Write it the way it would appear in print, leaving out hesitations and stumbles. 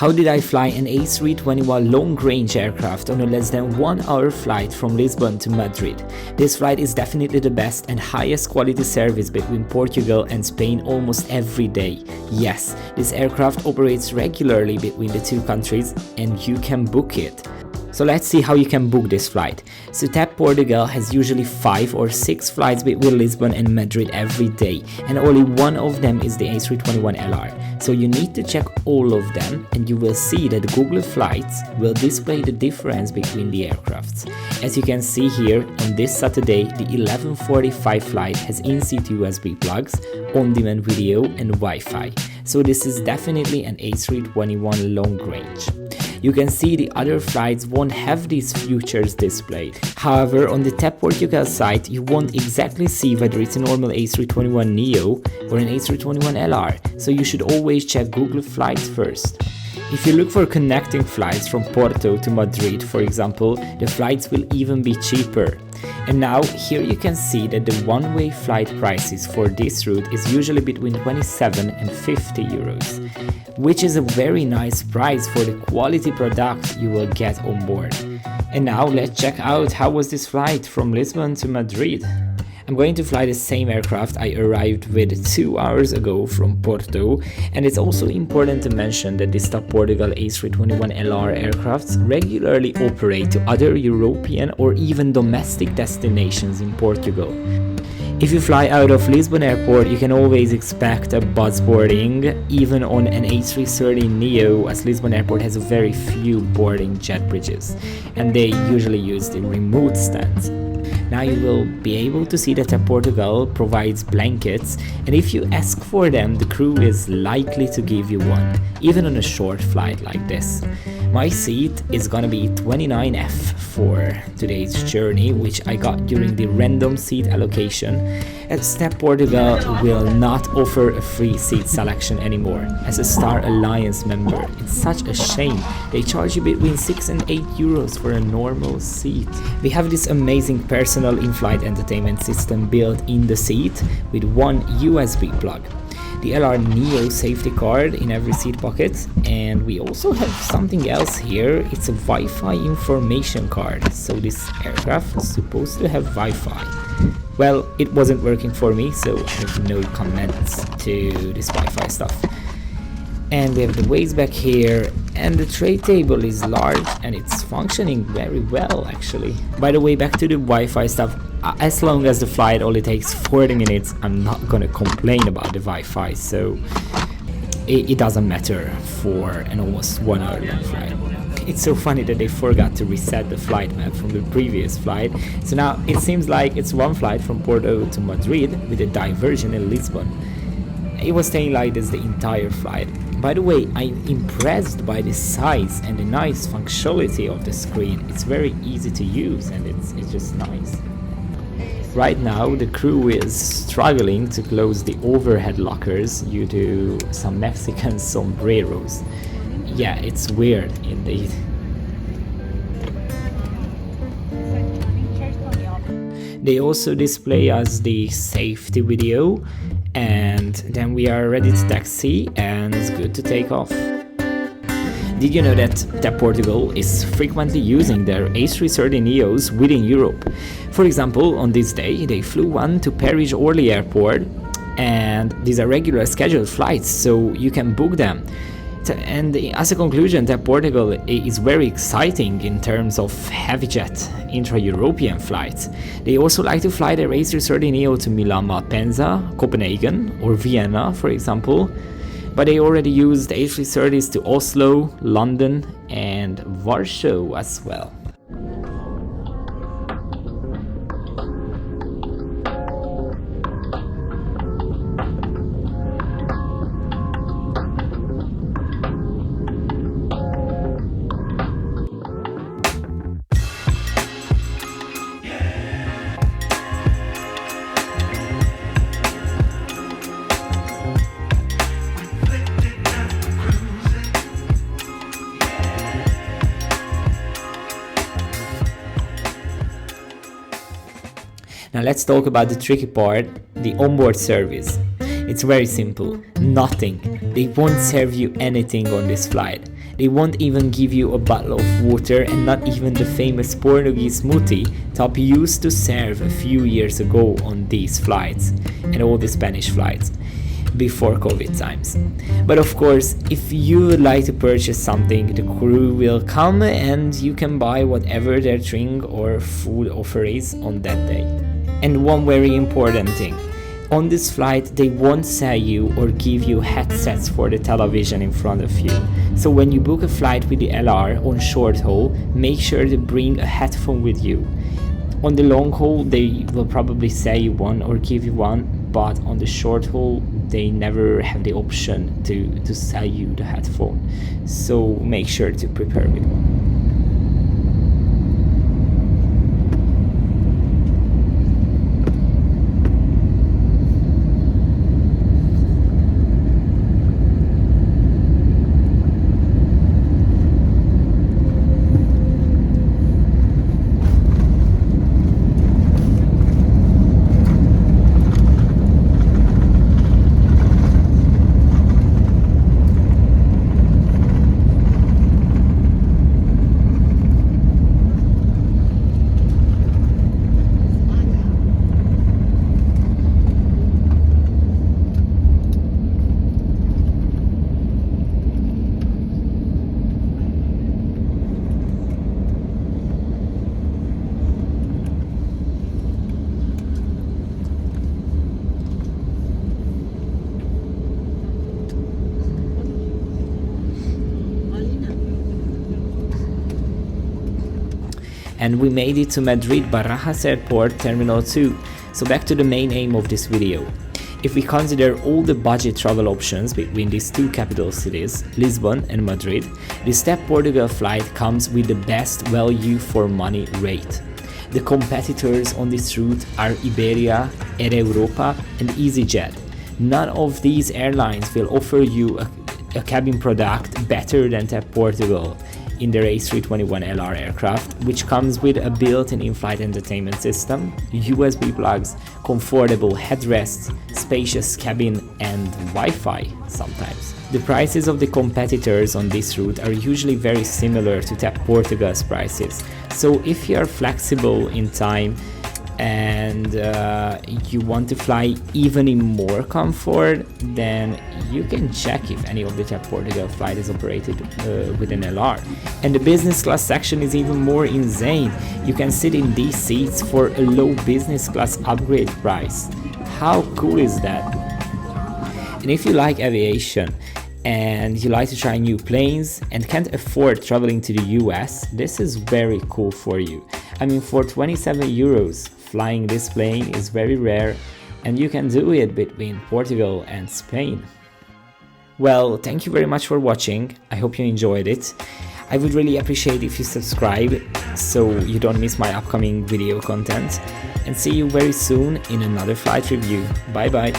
How did I fly an A321 long-range aircraft on a less than 1 hour flight from Lisbon to Madrid? This flight is definitely the best and highest quality service between Portugal and Spain almost every day. Yes, this aircraft operates regularly between the two countries and you can book it. So let's see how you can book this flight. So TAP Portugal has usually 5 or 6 flights between Lisbon and Madrid every day, and only one of them is the A321LR. So you need to check all of them and you will see that Google Flights will display the difference between the aircrafts. As you can see here, on this Saturday, the 11:45 flight has in-seat USB plugs, on-demand video and Wi-Fi. So this is definitely an A321 long range. You can see the other flights won't have these features displayed. However, on the TAP Portugal site, you won't exactly see whether it's a normal A321neo or an A321LR, so you should always check Google Flights first. If you look for connecting flights from Porto to Madrid, for example, the flights will even be cheaper. And now, here you can see that the one-way flight prices for this route is usually between 27 and 50 euros, which is a very nice price for the quality product you will get on board. And now let's check out how was this flight from Lisbon to Madrid. I'm going to fly the same aircraft I arrived with 2 hours ago from Porto, and it's also important to mention that this TAP Portugal A321LR aircrafts regularly operate to other European or even domestic destinations in Portugal. If you fly out of Lisbon airport, you can always expect a bus boarding, even on an A330neo, as Lisbon airport has very few boarding jet bridges, and they usually use the remote stands. Now you will be able to see that TAP Portugal provides blankets, and if you ask for them, the crew is likely to give you one, even on a short flight like this. My seat is gonna be 29F for today's journey, which I got during the random seat allocation, as TAP Portugal will not offer a free seat selection anymore. As a Star Alliance member, it's such a shame. They charge you between 6 and 8 euros for a normal seat. We have this amazing personal in-flight entertainment system built in the seat with one USB plug. The LR Neo safety card in every seat pocket, and we also have something else here. It's a Wi-Fi information card, so this aircraft is supposed to have Wi-Fi. Well, it wasn't working for me, so I have no comments to this Wi-Fi stuff. And we have the weights back here, and the tray table is large and it's functioning very well actually. By the way, back to the Wi-Fi stuff, as long as the flight only takes 40 minutes, I'm not gonna complain about the Wi-Fi, so it doesn't matter for an almost 1 hour long flight. It's so funny that they forgot to reset the flight map from the previous flight, so now it seems like it's one flight from Porto to Madrid with a diversion in Lisbon. It was staying like this the entire flight. By the way, I'm impressed by the size and the nice functionality of the screen. It's very easy to use and it's just nice. Right now, the crew is struggling to close the overhead lockers due to some Mexican sombreros. Yeah, it's weird indeed. They also display us the safety video, and then we are ready to taxi and it's good to take off. Did you know that TAP Portugal is frequently using their A330neos within Europe? For example, on this day they flew one to Paris-Orly airport, and these are regular scheduled flights, so you can book them. And as a conclusion, TAP Portugal is very exciting in terms of heavy jet intra-European flights. They also like to fly their A330neo to Milan, Malpensa, Copenhagen or Vienna, for example. But they already used A330s to Oslo, London and Warsaw as well. Now let's talk about the tricky part, the onboard service. It's very simple. Nothing. They won't serve you anything on this flight. They won't even give you a bottle of water, and not even the famous Portuguese smoothie Top used to serve a few years ago on these flights and all the Spanish flights before COVID times. But of course, if you would like to purchase something, the crew will come and you can buy whatever their drink or food offer is on that day. And one very important thing, on this flight they won't sell you or give you headsets for the television in front of you. So when you book a flight with the LR on short haul, make sure to bring a headphone with you. On the long haul they will probably sell you one or give you one, but on the short haul they never have the option to sell you the headphone. So make sure to prepare with one. And we made it to Madrid Barajas Airport Terminal 2. So back to the main aim of this video. If we consider all the budget travel options between these two capital cities, Lisbon and Madrid, this TAP Portugal flight comes with the best value for money rate. The competitors on this route are Iberia, Air Europa and EasyJet. None of these airlines will offer you a cabin product better than TAP Portugal in their A321LR aircraft, which comes with a built-in in-flight entertainment system, USB plugs, comfortable headrests, spacious cabin and Wi-Fi sometimes. The prices of the competitors on this route are usually very similar to TAP Portugal's prices, so if you are flexible in time and you want to fly even in more comfort, then you can check if any of the TAP Portugal flight is operated with an LR. And the business class section is even more insane. You can sit in these seats for a low business class upgrade price. How cool is that? And if you like aviation and you like to try new planes and can't afford traveling to the US, this is very cool for you. I mean, for 27 euros, flying this plane is very rare, and you can do it between Portugal and Spain. Well, thank you very much for watching. I hope you enjoyed it. I would really appreciate if you subscribe so you don't miss my upcoming video content, and see you very soon in another flight review. Bye bye.